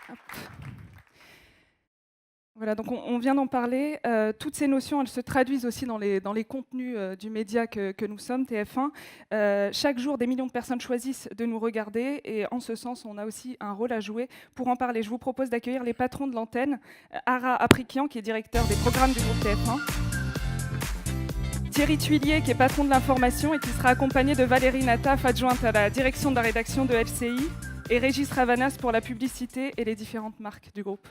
Hop. Voilà, donc on vient d'en parler. Toutes ces notions, elles se traduisent aussi dans les contenus du média que nous sommes, TF1. Chaque jour, des millions de personnes choisissent de nous regarder et en ce sens, on a aussi un rôle à jouer. Pour en parler, je vous propose d'accueillir les patrons de l'antenne. Ara Aprikian, qui est directeur des programmes du groupe TF1. Thierry Tuillier, qui est patron de l'information et qui sera accompagné de Valérie Nataf, adjointe à la direction de la rédaction de LCI, et Régis Ravanas pour la publicité et les différentes marques du groupe.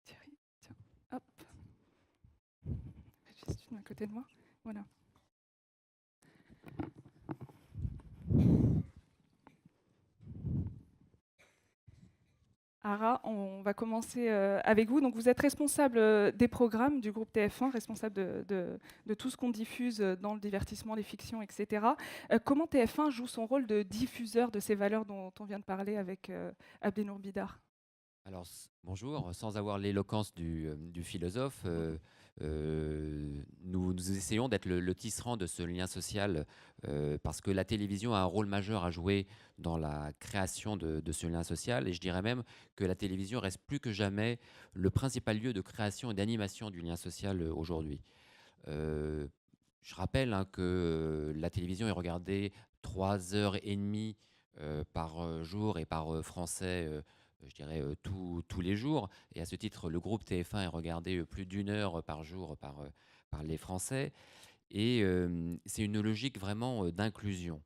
Thierry, tiens, hop. Juste une à côté de moi. Voilà. Ara, on va commencer avec vous. Donc, vous êtes responsable des programmes du groupe TF1, responsable de tout ce qu'on diffuse dans le divertissement, les fictions, etc. Comment TF1 joue son rôle de diffuseur de ces valeurs dont on vient de parler avec Abdenour Bidar? Alors, bonjour, sans avoir l'éloquence du philosophe, nous essayons d'être le tisserand de ce lien social parce que la télévision a un rôle majeur à jouer dans la création de ce lien social. Et je dirais même que la télévision reste plus que jamais le principal lieu de création et d'animation du lien social aujourd'hui. Euh, je rappelle que la télévision est regardée 3 heures et demie par jour et par Français, je dirais, tous les jours. Et à ce titre, le groupe TF1 est regardé plus d'1 heure par jour par les Français. Et c'est une logique vraiment d'inclusion.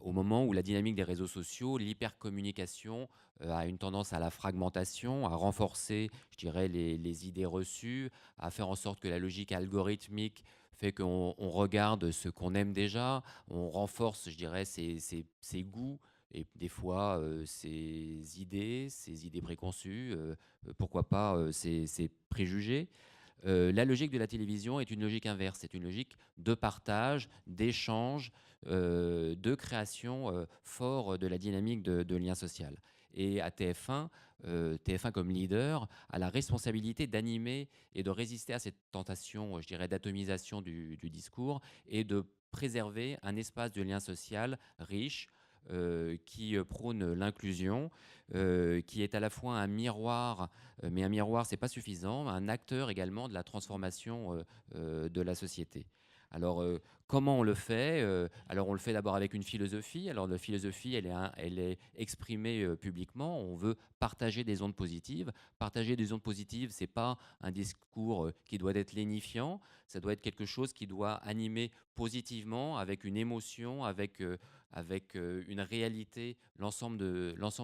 Au moment où la dynamique des réseaux sociaux, l'hypercommunication a une tendance à la fragmentation, à renforcer, je dirais, les idées reçues, à faire en sorte que la logique algorithmique fait qu'on regarde ce qu'on aime déjà, on renforce, je dirais, ses goûts et des fois ses idées préconçues, pourquoi pas ses préjugés. La logique de la télévision est une logique inverse, c'est une logique de partage, d'échange, de création fort de la dynamique de lien social. Et à TF1, TF1 comme leader a la responsabilité d'animer et de résister à cette tentation, je dirais, d'atomisation du discours et de préserver un espace de lien social riche, qui prône l'inclusion, qui est à la fois un miroir, mais un miroir, c'est pas suffisant, un acteur également de la transformation de la société. Alors, comment on le fait Alors, on le fait d'abord avec une philosophie. Alors, la philosophie, elle est exprimée publiquement. On veut partager des ondes positives. Partager des ondes positives, c'est pas un discours qui doit être lénifiant. Ça doit être quelque chose qui doit animer positivement, avec une émotion, avec une réalité, l'ensemble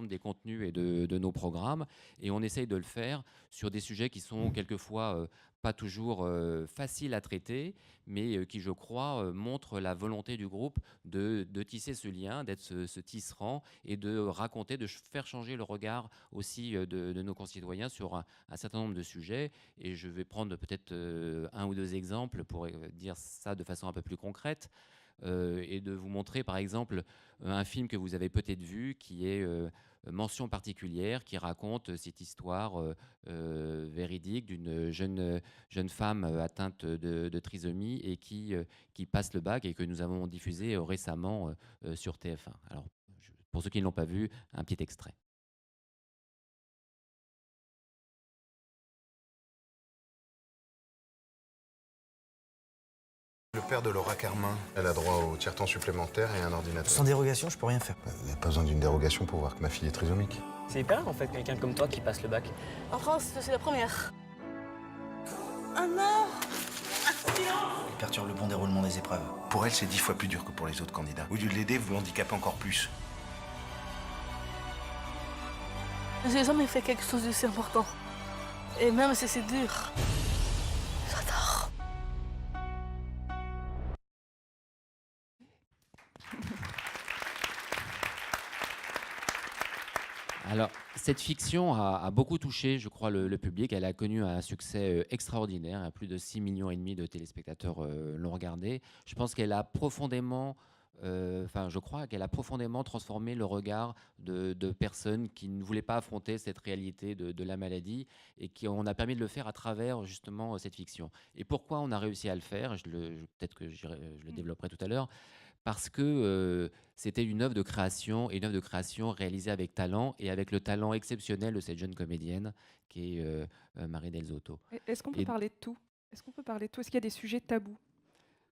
des contenus et de nos programmes. Et on essaye de le faire sur des sujets qui sont quelquefois pas toujours faciles à traiter, mais qui, je crois, montrent la volonté du groupe de tisser ce lien, d'être ce tisserand et de raconter, de faire changer le regard aussi de nos concitoyens sur un certain nombre de sujets. Et je vais prendre peut-être un ou deux exemples pour dire ça de façon un peu plus concrète. Et de vous montrer par exemple un film que vous avez peut-être vu qui est Mention particulière, qui raconte cette histoire véridique d'une jeune femme atteinte de trisomie et qui passe le bac et que nous avons diffusé récemment sur TF1. Alors, pour ceux qui ne l'ont pas vu, un petit extrait. Le père de Laura Carmin, elle a droit au tiers-temps supplémentaire et à un ordinateur. Sans dérogation, je peux rien faire. Il n'y a pas besoin d'une dérogation pour voir que ma fille est trisomique. C'est hyper en fait, quelqu'un comme toi qui passe le bac. En France, c'est la première. Ah non! Il perturbe le bon déroulement des épreuves. Pour elle, c'est 10 fois plus dur que pour les autres candidats. Au lieu de l'aider, vous l'handicapez encore plus. J'ai jamais fait quelque chose d'aussi important. Et même si c'est dur, j'adore. Alors, cette fiction a beaucoup touché, je crois, le public. Elle a connu un succès extraordinaire. Plus de 6,5 millions de téléspectateurs l'ont regardée. Je pense qu'elle a profondément enfin, je crois qu'elle a profondément transformé le regard de personnes qui ne voulaient pas affronter cette réalité de la maladie et qui on a permis de le faire à travers justement cette fiction. Et pourquoi on a réussi à le faire? Peut-être que je le développerai tout à l'heure. Parce que c'était une œuvre de création, et une œuvre de création réalisée avec talent et avec le talent exceptionnel de cette jeune comédienne qui est Marie Del Zotto. Est-ce qu'on peut Et parler de tout? Est-ce qu'on peut parler de tout? Est-ce qu'il y a des sujets tabous?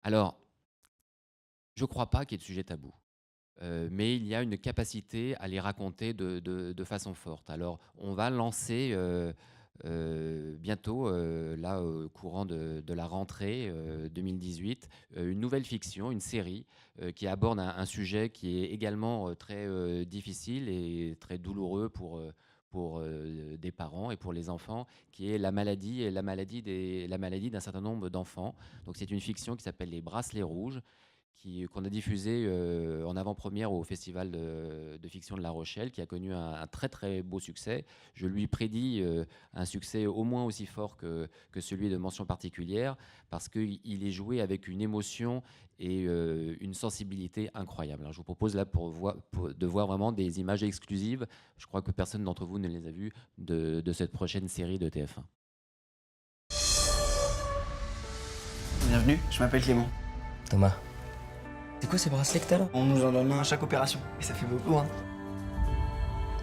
alors, je ne crois pas qu'il y ait de sujet tabou. Mais il y a une capacité à les raconter de façon forte. Alors, on va lancer bientôt, là, au courant de la rentrée 2018, une nouvelle fiction, une série qui aborde un sujet qui est également très difficile et très douloureux pour des parents et pour les enfants, qui est la maladie et la maladie d'un certain nombre d'enfants. Donc, c'est une fiction qui s'appelle Les Bracelets Rouges, qu'on a diffusé en avant-première au Festival de fiction de La Rochelle, qui a connu un très très beau succès. Je lui prédis un succès au moins aussi fort que celui de Mention particulière, parce qu'il est joué avec une émotion et une sensibilité incroyable. Alors, je vous propose là de voir vraiment des images exclusives. Je crois que personne d'entre vous ne les a vues de cette prochaine série de TF1. Bienvenue, je m'appelle Clément. Thomas. C'est quoi ces bracelets que t'as là? On nous en donne un à chaque opération. Et ça fait beaucoup, hein.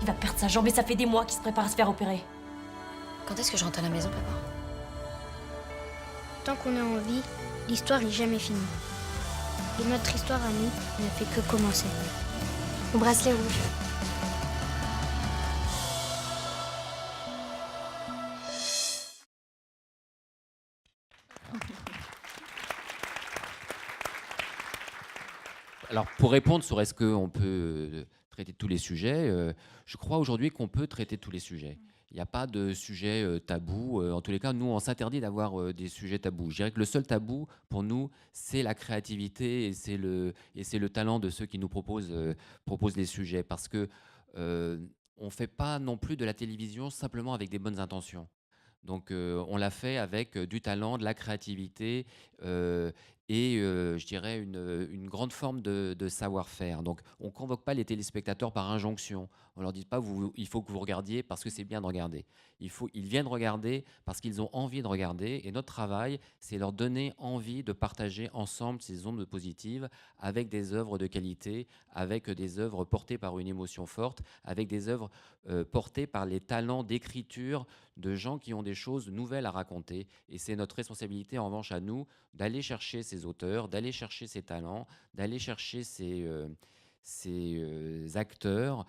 Il va perdre sa jambe et ça fait des mois qu'il se prépare à se faire opérer. Quand est-ce que je rentre à la maison, papa? Tant qu'on est en vie, l'histoire n'est jamais finie. Et notre histoire à nous ne fait que commencer. Au bracelet rouge. Alors, pour répondre sur est-ce qu'on peut traiter de tous les sujets, je crois aujourd'hui qu'on peut traiter de tous les sujets. Il n'y a pas de sujet tabou. En tous les cas, nous, on s'interdit d'avoir des sujets tabous. Je dirais que le seul tabou, pour nous, c'est la créativité et c'est le talent de ceux qui nous proposent les sujets. Parce que on ne fait pas non plus de la télévision simplement avec des bonnes intentions. Donc, on l'a fait avec du talent, de la créativité et je dirais une grande forme de savoir-faire. Donc, on ne convoque pas les téléspectateurs par injonction. On ne leur dit pas il faut que vous regardiez parce que c'est bien de regarder. Ils viennent regarder parce qu'ils ont envie de regarder. Et notre travail, c'est leur donner envie de partager ensemble ces ondes positives avec des œuvres de qualité, avec des œuvres portées par une émotion forte, avec des œuvres portées par les talents d'écriture de gens qui ont des choses nouvelles à raconter. Et c'est notre responsabilité, en revanche, à nous, d'aller chercher ces auteurs, d'aller chercher ces talents, d'aller chercher ces acteurs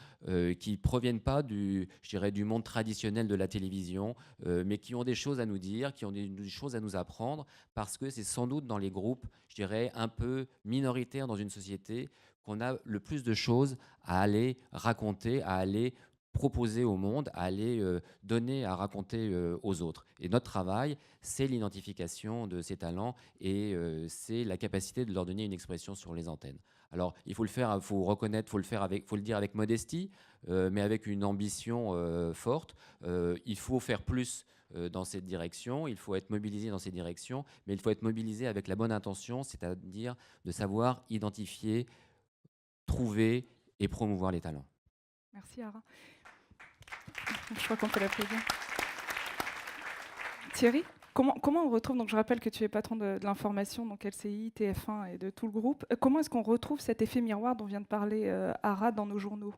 qui ne proviennent pas je dirais, du monde traditionnel de la télévision, mais qui ont des choses à nous dire, qui ont des choses à nous apprendre, parce que c'est sans doute dans les groupes, je dirais, un peu minoritaires dans une société qu'on a le plus de choses à aller raconter, à aller proposer au monde, à aller donner, à raconter aux autres. Et notre travail, c'est l'identification de ces talents et c'est la capacité de leur donner une expression sur les antennes. Alors, il faut le faire, il faut reconnaître, faut le dire avec modestie, mais avec une ambition forte. Il faut faire plus dans cette direction, il faut être mobilisé dans cette direction, mais il faut être mobilisé avec la bonne intention, c'est-à-dire de savoir identifier, trouver et promouvoir les talents. Merci, Ara. Je crois qu'on peut l'applaudir. Thierry, comment on retrouve, donc je rappelle que tu es patron de l'information, donc LCI, TF1 et de tout le groupe. Comment est-ce qu'on retrouve cet effet miroir dont vient de parler Ara dans nos journaux?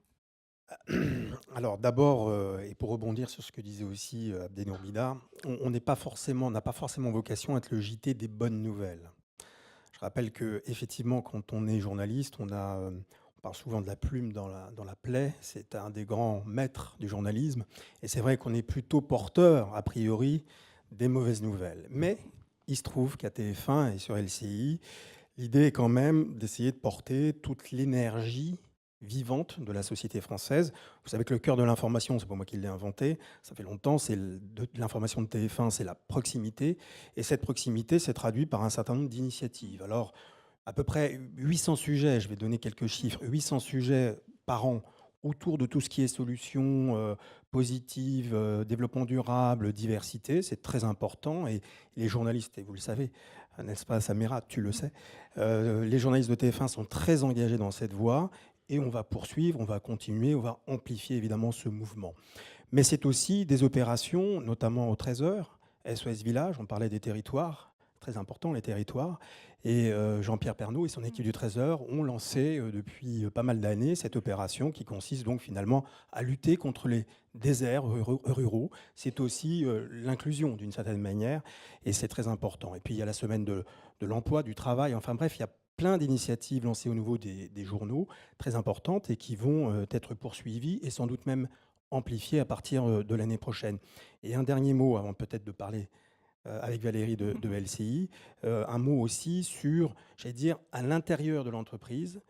Alors d'abord, et pour rebondir sur ce que disait aussi Abdenour Bida, on n'a pas forcément vocation à être le JT des bonnes nouvelles. Je rappelle qu'effectivement, quand on est journaliste, on parle souvent de la plume dans la plaie, c'est un des grands maîtres du journalisme, et c'est vrai qu'on est plutôt porteur, a priori, des mauvaises nouvelles. Mais il se trouve qu'à TF1 et sur LCI, l'idée est quand même d'essayer de porter toute l'énergie vivante de la société française. Vous savez que le cœur de l'information, c'est pas moi qui l'ai inventé, ça fait longtemps, c'est l'information de TF1, c'est la proximité, et cette proximité s'est traduite par un certain nombre d'initiatives. Alors, à peu près 800 sujets, je vais donner quelques chiffres, 800 sujets par an autour de tout ce qui est solutions positives, développement durable, diversité, c'est très important. Et les journalistes, et vous le savez, n'est-ce pas, Samira, tu le sais. Les journalistes de TF1 sont très engagés dans cette voie et on va poursuivre, on va continuer, on va amplifier évidemment ce mouvement. Mais c'est aussi des opérations, notamment au 13h, SOS Village, on parlait des territoires, très important les territoires, et Jean-Pierre Pernaut et son équipe du 13h ont lancé depuis pas mal d'années cette opération qui consiste donc finalement à lutter contre les déserts ruraux. C'est aussi l'inclusion d'une certaine manière, et c'est très important. Et puis il y a la semaine de l'emploi, du travail, enfin bref, il y a plein d'initiatives lancées au niveau des journaux, très importantes, et qui vont être poursuivies et sans doute même amplifiées à partir de l'année prochaine. Et un dernier mot, avant peut-être de parler avec Valérie de LCI, un mot aussi sur, j'allais dire, à l'intérieur de l'entreprise,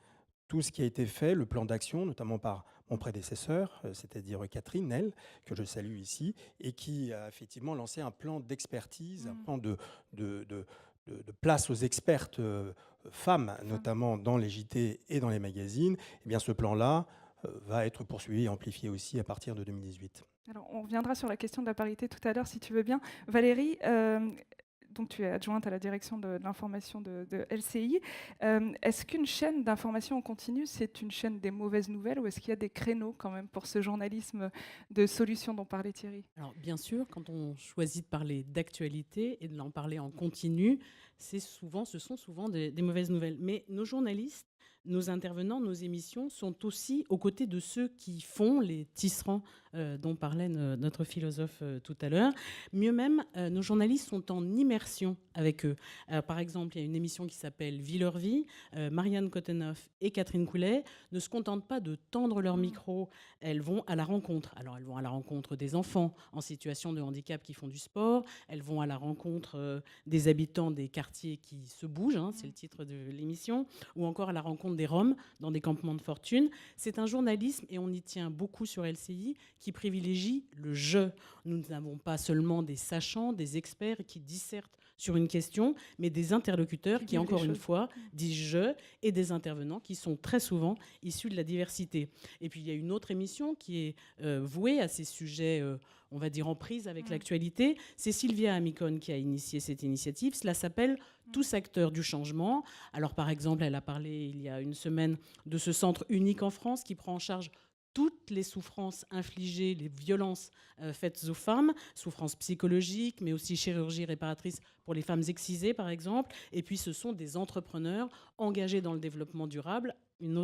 tout ce qui a été fait, le plan d'action, notamment par mon prédécesseur, c'est-à-dire Catherine Nel, que je salue ici, et qui a effectivement lancé un plan d'expertise, un plan de place aux expertes femmes, notamment dans les JT et dans les magazines. Eh bien, ce plan-là va être poursuivi et amplifié aussi à partir de 2018. Alors, on reviendra sur la question de la parité tout à l'heure, si tu veux bien. Valérie, donc tu es adjointe à la direction de l'information de LCI. Est-ce qu'une chaîne d'information en continu, c'est une chaîne des mauvaises nouvelles, ou est-ce qu'il y a des créneaux quand même pour ce journalisme de solution dont parlait Thierry? Alors, bien sûr, quand on choisit de parler d'actualité et de l'en parler en continu, ce sont souvent des mauvaises nouvelles. Mais nos journalistes, nos intervenants, nos émissions sont aussi aux côtés de ceux qui font les tisserands dont parlait notre philosophe tout à l'heure. Mieux même, nos journalistes sont en immersion avec eux. Par exemple, il y a une émission qui s'appelle Vie leur vie. Marianne Cotenoff et Catherine Coulet ne se contentent pas de tendre leur micro, elles vont à la rencontre. Alors, elles vont à la rencontre des enfants en situation de handicap qui font du sport, elles vont à la rencontre des habitants des quartiers qui se bougent, hein, c'est le titre de l'émission, ou encore à la rencontre des Roms dans des campements de fortune. C'est un journalisme, et on y tient beaucoup sur LCI, qui privilégie le je. Nous n'avons pas seulement des sachants, des experts qui dissertent sur une question, mais des interlocuteurs qui, encore une fois, disent je, et des intervenants qui sont très souvent issus de la diversité. Et puis il y a une autre émission qui est vouée à ces sujets, on va dire en prise avec l'actualité. C'est Sylvia Amicone qui a initié cette initiative. Cela s'appelle Tous acteurs du changement. Alors par exemple, elle a parlé il y a une semaine de ce centre unique en France qui prend en charge toutes les souffrances infligées, les violences faites aux femmes, souffrances psychologiques, mais aussi chirurgie réparatrice pour les femmes excisées, par exemple. Et puis, ce sont des entrepreneurs engagés dans le développement durable. Un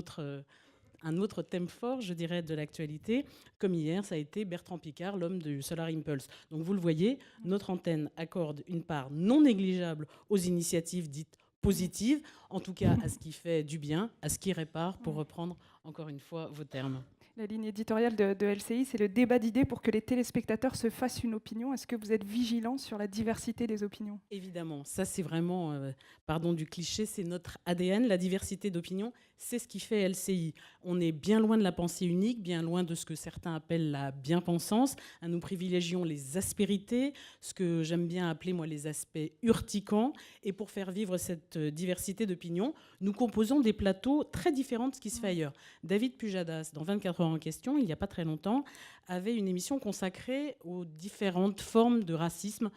autre thème fort, je dirais, de l'actualité, comme hier, ça a été Bertrand Piccard, l'homme du Solar Impulse. Donc, vous le voyez, notre antenne accorde une part non négligeable aux initiatives dites positives, en tout cas à ce qui fait du bien, à ce qui répare, pour reprendre encore une fois vos termes. La ligne éditoriale de LCI, c'est le débat d'idées pour que les téléspectateurs se fassent une opinion. Est-ce que vous êtes vigilant sur la diversité des opinions? Évidemment, ça c'est vraiment, pardon du cliché, c'est notre ADN, la diversité d'opinions, c'est ce qui fait LCI. On est bien loin de la pensée unique, bien loin de ce que certains appellent la bien-pensance. Nous privilégions les aspérités, ce que j'aime bien appeler moi les aspects urticants. Et pour faire vivre cette diversité d'opinions, nous composons des plateaux très différents de ce qui se fait ailleurs. David Pujadas, dans 24 heures en question, il n'y a pas très longtemps, avait une émission consacrée aux différentes formes de racisme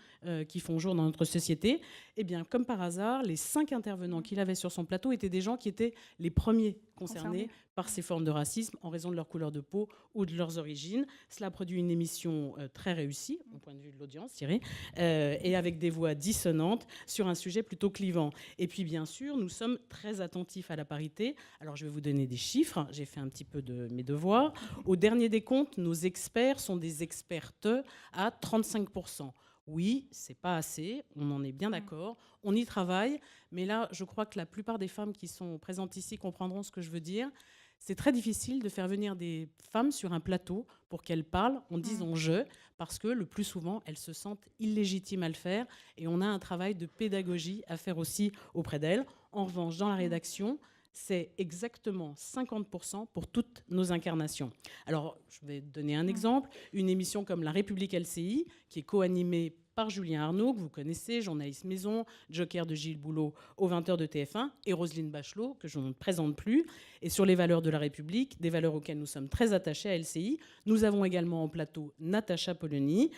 qui font jour dans notre société. Et bien, comme par hasard, les 5 intervenants qu'il avait sur son plateau étaient des gens qui étaient les premiers concernés par ces formes de racisme en raison de leur couleur de peau ou de leurs origines. Cela produit une émission très réussie, au point de vue de l'audience, Thierry, et avec des voix dissonantes sur un sujet plutôt clivant. Et puis, bien sûr, nous sommes très attentifs à la parité. Alors, je vais vous donner des chiffres. J'ai fait un petit peu de mes devoirs. Au dernier des comptes, nos experts sont des expertes à 35%. Oui, c'est pas assez, on en est bien d'accord, on y travaille, mais là, je crois que la plupart des femmes qui sont présentes ici comprendront ce que je veux dire. C'est très difficile de faire venir des femmes sur un plateau pour qu'elles parlent en disant « je », parce que le plus souvent, elles se sentent illégitimes à le faire, et on a un travail de pédagogie à faire aussi auprès d'elles. En revanche, dans la rédaction, c'est exactement 50% pour toutes nos incarnations. Alors, je vais donner un exemple. Une émission comme La République LCI, qui est co-animée par Julien Arnaud, que vous connaissez, journaliste maison, joker de Gilles Boulot aux 20h de TF1, et Roselyne Bachelot, que je ne présente plus, et sur les valeurs de la République, des valeurs auxquelles nous sommes très attachés à LCI. Nous avons également en plateau Natacha Polony,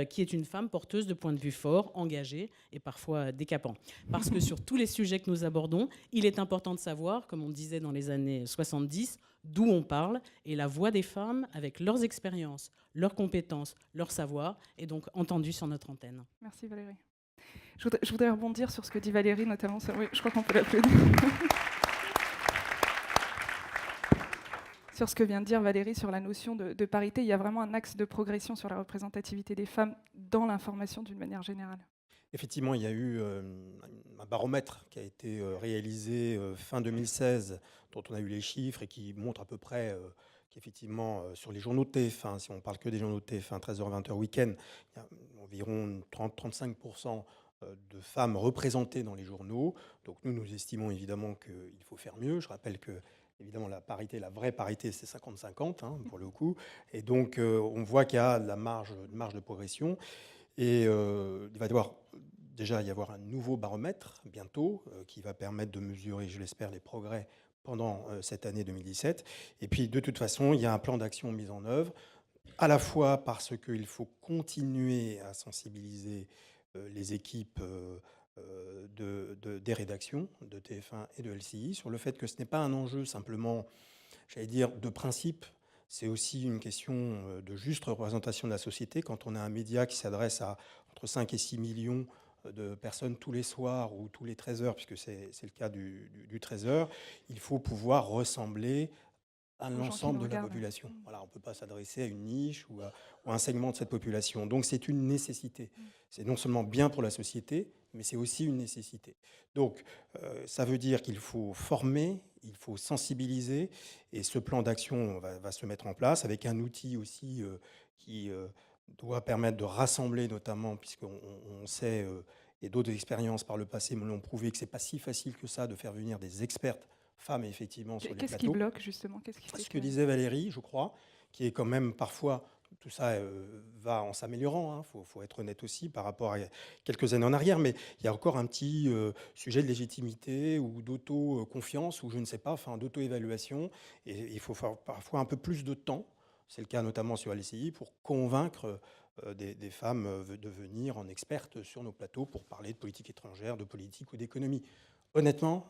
qui est une femme porteuse de points de vue forts, engagée et parfois décapants. Parce que sur tous les sujets que nous abordons, il est important de savoir, comme on disait dans les années 70, d'où on parle, et la voix des femmes, avec leurs expériences, leurs compétences, leur savoir, est donc entendue sur notre antenne. Merci Valérie. Je voudrais rebondir sur ce que dit Valérie, notamment. Oui, je crois qu'on peut l'applaudir. Sur ce que vient de dire Valérie sur la notion de parité, il y a vraiment un axe de progression sur la représentativité des femmes dans l'information d'une manière générale. Effectivement, il y a eu un baromètre qui a été réalisé fin 2016, dont on a eu les chiffres et qui montre à peu près qu'effectivement, sur les journaux de TF1, si on ne parle que des journaux de TF1, 13h, 20h, week-end, il y a environ 30-35% de femmes représentées dans les journaux. Donc nous estimons évidemment qu'il faut faire mieux. Je rappelle que évidemment, la parité, la vraie parité, c'est 50-50 pour le coup. Et donc, on voit qu'il y a de la marge de progression. Et il va y avoir un nouveau baromètre bientôt qui va permettre de mesurer, je l'espère, les progrès pendant cette année 2017. Et puis, de toute façon, il y a un plan d'action mis en œuvre, à la fois parce qu'il faut continuer à sensibiliser les équipes des rédactions de TF1 et de LCI sur le fait que ce n'est pas un enjeu simplement, j'allais dire, de principe. C'est aussi une question de juste représentation de la société. Quand on a un média qui s'adresse à entre 5 et 6 millions de personnes tous les soirs ou tous les 13 heures, puisque c'est le cas du 13 heures, il faut pouvoir ressembler à l'ensemble de la population. Voilà, on ne peut pas s'adresser à une niche ou à un segment de cette population. Donc c'est une nécessité. C'est non seulement bien pour la société, mais c'est aussi une nécessité. Donc ça veut dire qu'il faut former, il faut sensibiliser, et ce plan d'action va se mettre en place avec un outil aussi qui doit permettre de rassembler notamment, puisqu'on sait, et d'autres expériences par le passé me l'ont prouvé, que ce n'est pas si facile que ça de faire venir des expertes femmes, effectivement, sur les plateaux. Qu'est-ce qui bloque, justement? Ce que disait Valérie, je crois, qui est quand même parfois, tout ça va en s'améliorant, faut être honnête aussi par rapport à quelques années en arrière, mais il y a encore un petit sujet de légitimité ou d'auto-confiance, ou je ne sais pas, enfin d'auto-évaluation, et il faut faire parfois un peu plus de temps, c'est le cas notamment sur LCI, pour convaincre des femmes de venir en expertes sur nos plateaux pour parler de politique étrangère, de politique ou d'économie. Honnêtement,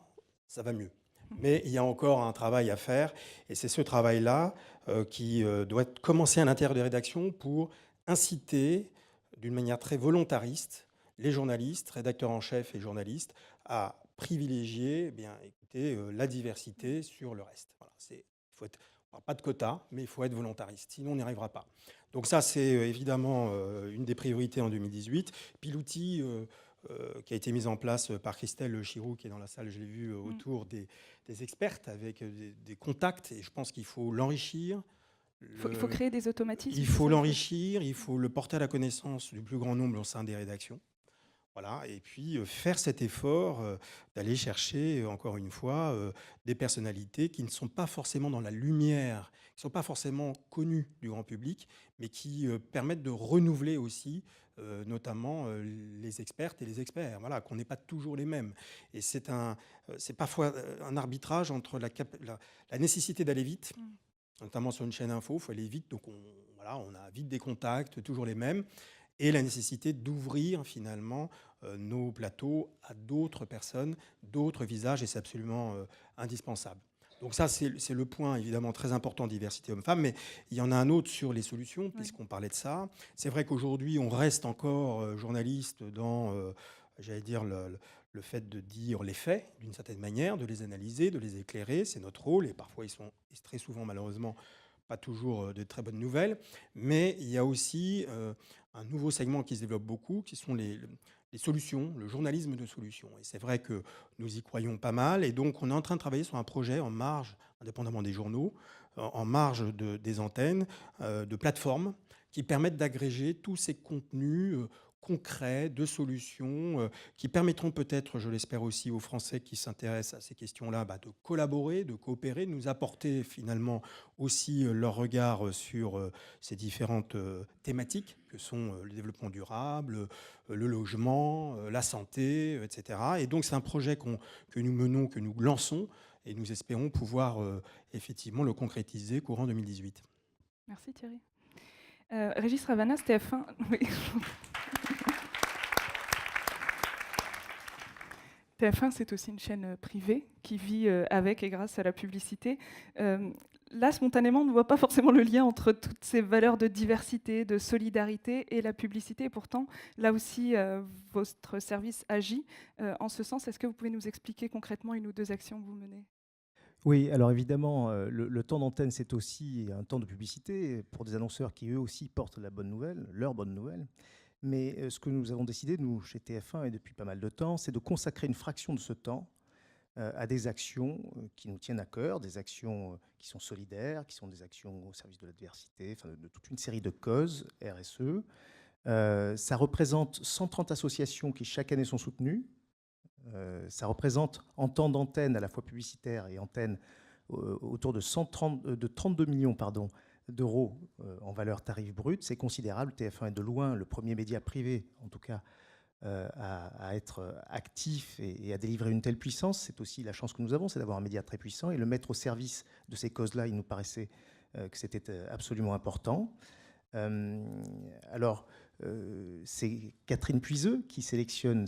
ça va mieux. Mais il y a encore un travail à faire, et c'est ce travail-là qui doit commencer à l'intérieur des rédactions pour inciter, d'une manière très volontariste, les journalistes, rédacteurs en chef et journalistes, à privilégier la diversité sur le reste. Voilà, on ne parle pas de quotas, mais il faut être volontariste, sinon on n'y arrivera pas. Donc ça, c'est évidemment une des priorités en 2018. Puis l'outil qui a été mise en place par Christelle Chiroux, qui est dans la salle, je l'ai vu, autour des expertes, avec des contacts, et je pense qu'il faut l'enrichir. Il faut créer des automatismes. Il faut l'enrichir, il faut le porter à la connaissance du plus grand nombre au sein des rédactions. Voilà, et puis faire cet effort d'aller chercher, encore une fois, des personnalités qui ne sont pas forcément dans la lumière, qui ne sont pas forcément connues du grand public, mais qui permettent de renouveler aussi notamment les expertes et les experts, voilà, qu'on n'est pas toujours les mêmes. Et c'est parfois un arbitrage entre la nécessité d'aller vite, notamment sur une chaîne info, il faut aller vite, donc on a vite des contacts, toujours les mêmes, et la nécessité d'ouvrir finalement nos plateaux à d'autres personnes, d'autres visages, et c'est absolument indispensable. Donc ça, c'est le point évidemment très important, diversité homme-femme, mais il y en a un autre sur les solutions, puisqu'on parlait de ça. C'est vrai qu'aujourd'hui, on reste encore journaliste dans, j'allais dire, le fait de dire les faits, d'une certaine manière, de les analyser, de les éclairer, c'est notre rôle, et parfois ils sont très souvent malheureusement pas toujours de très bonnes nouvelles, mais il y a aussi un nouveau segment qui se développe beaucoup, qui sont les solutions, le journalisme de solutions. Et c'est vrai que nous y croyons pas mal, et donc on est en train de travailler sur un projet en marge, indépendamment des journaux, en marge des antennes, de plateformes qui permettent d'agréger tous ces contenus concrets, de solutions qui permettront peut-être, je l'espère aussi, aux Français qui s'intéressent à ces questions-là, de collaborer, de coopérer, de nous apporter finalement aussi leur regard sur ces différentes thématiques que sont le développement durable, le logement, la santé, etc. Et donc c'est un projet que nous menons, que nous lançons, et nous espérons pouvoir effectivement le concrétiser courant 2018. Merci Thierry. Régis Ravanas, TF1. Oui. TF1, c'est aussi une chaîne privée qui vit avec et grâce à la publicité. Là, spontanément, on ne voit pas forcément le lien entre toutes ces valeurs de diversité, de solidarité et la publicité. Et pourtant, là aussi, votre service agit en ce sens. Est-ce que vous pouvez nous expliquer concrètement une ou deux actions que vous menez ? Oui, alors évidemment, le temps d'antenne, c'est aussi un temps de publicité pour des annonceurs qui, eux aussi, portent la bonne nouvelle, leur bonne nouvelle. Mais ce que nous avons décidé, nous, chez TF1, et depuis pas mal de temps, c'est de consacrer une fraction de ce temps à des actions qui nous tiennent à cœur, des actions qui sont solidaires, qui sont des actions au service de la diversité, enfin de toute une série de causes RSE. Ça représente 130 associations qui, chaque année, sont soutenues. Ça représente, en temps d'antenne, à la fois publicitaire et antenne, autour de 32 millions d'euros en valeur tarif brut. C'est considérable. TF1 est de loin le premier média privé, en tout cas, à être actif et à délivrer une telle puissance. C'est aussi la chance que nous avons, c'est d'avoir un média très puissant et le mettre au service de ces causes-là. Il nous paraissait que c'était absolument important. C'est Catherine Puiseux qui sélectionne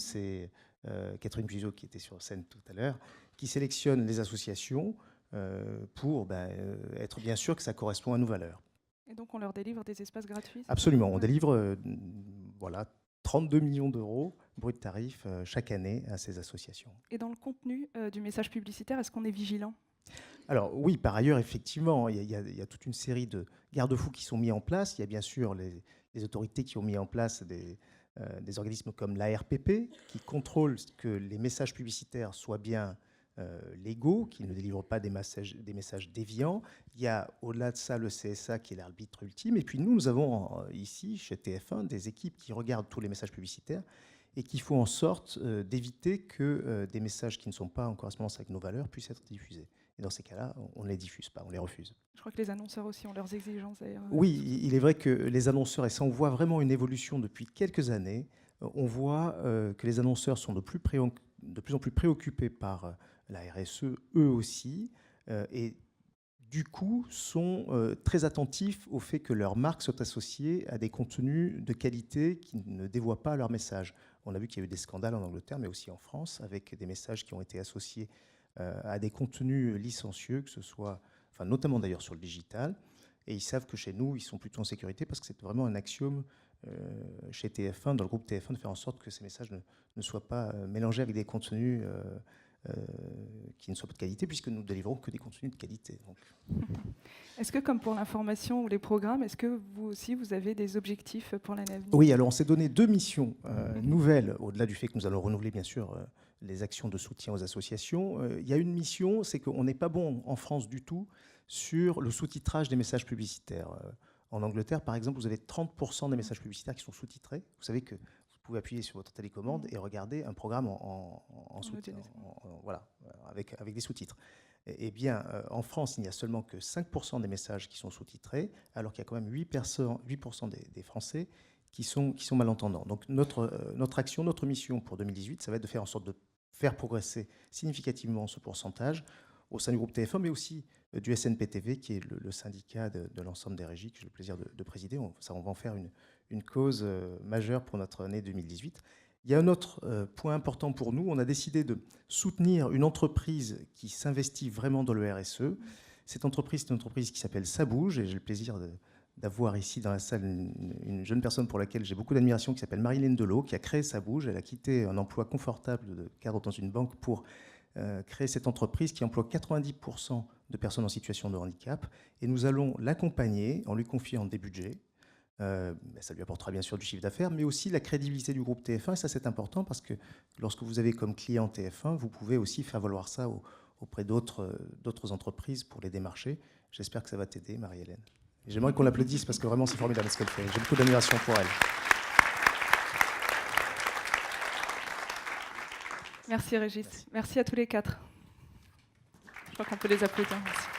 Catherine Puiseux, qui était sur scène tout à l'heure, qui sélectionne les associations pour être bien sûr que ça correspond à nos valeurs. Et donc on leur délivre des espaces gratuits ? Absolument, on délivre 32 millions d'euros brut tarif chaque année à ces associations. Et dans le contenu du message publicitaire, est-ce qu'on est vigilant ? Alors oui, par ailleurs, effectivement, il y a toute une série de garde-fous qui sont mis en place. Il y a bien sûr les autorités qui ont mis en place des organismes comme l'ARPP qui contrôlent que les messages publicitaires soient bien légaux, qu'ils ne délivrent pas des messages déviants. Il y a au-delà de ça le CSA qui est l'arbitre ultime. Et puis nous avons ici, chez TF1, des équipes qui regardent tous les messages publicitaires et qui font en sorte d'éviter que des messages qui ne sont pas en correspondance avec nos valeurs puissent être diffusés. Et dans ces cas-là, on ne les diffuse pas, on les refuse. Je crois que les annonceurs aussi ont leurs exigences d'ailleurs. Oui, il est vrai que les annonceurs, et ça on voit vraiment une évolution depuis quelques années, on voit que les annonceurs sont de plus en plus préoccupés par la RSE, eux aussi, et du coup sont très attentifs au fait que leurs marques soient associées à des contenus de qualité qui ne dévoient pas leur message. On a vu qu'il y a eu des scandales en Angleterre, mais aussi en France, avec des messages qui ont été associés à des contenus licencieux, que ce soit, notamment d'ailleurs sur le digital, et ils savent que chez nous, ils sont plutôt en sécurité parce que c'est vraiment un axiome chez TF1, dans le groupe TF1, de faire en sorte que ces messages ne soient pas mélangés avec des contenus qui ne soient pas de qualité, puisque nous ne délivrons que des contenus de qualité. Donc. Est-ce que, comme pour l'information ou les programmes, est-ce que vous aussi, vous avez des objectifs pour l'année à venir ? Oui, alors on s'est donné 2 missions nouvelles, au-delà du fait que nous allons renouveler, bien sûr, les actions de soutien aux associations. Il y a une mission, c'est qu'on n'est pas bon en France du tout sur le sous-titrage des messages publicitaires. En Angleterre, par exemple, vous avez 30% des messages publicitaires qui sont sous-titrés. Vous savez que vous pouvez appuyer sur votre télécommande et regarder un programme en sous-titres, avec des sous-titres. Eh bien, en France, il n'y a seulement que 5% des messages qui sont sous-titrés, alors qu'il y a quand même 8% des Français qui sont malentendants. Donc notre action, notre mission pour 2018, ça va être de faire en sorte de faire progresser significativement ce pourcentage au sein du groupe TF1, mais aussi du SNPTV, qui est le syndicat de l'ensemble des régies que j'ai le plaisir de présider. On va en faire une cause majeure pour notre année 2018. Il y a un autre point important pour nous. On a décidé de soutenir une entreprise qui s'investit vraiment dans le RSE. Cette entreprise, c'est une entreprise qui s'appelle Ça Bouge, et j'ai le plaisir d'avoir ici dans la salle une jeune personne pour laquelle j'ai beaucoup d'admiration, qui s'appelle Marie-Hélène Delot, qui a créé Ça Bouge. Elle a quitté un emploi confortable de cadre dans une banque pour créer cette entreprise qui emploie 90% de personnes en situation de handicap. Et nous allons l'accompagner en lui confiant des budgets. Ça lui apportera bien sûr du chiffre d'affaires, mais aussi la crédibilité du groupe TF1. Et ça, c'est important parce que lorsque vous avez comme client TF1, vous pouvez aussi faire valoir ça auprès d'autres entreprises pour les démarcher. J'espère que ça va t'aider, Marie-Hélène. J'aimerais qu'on l'applaudisse parce que vraiment, c'est formidable ce qu'elle fait. J'ai beaucoup d'admiration pour elle. Merci Régis. Merci à tous les quatre. Je crois qu'on peut les applaudir. Merci.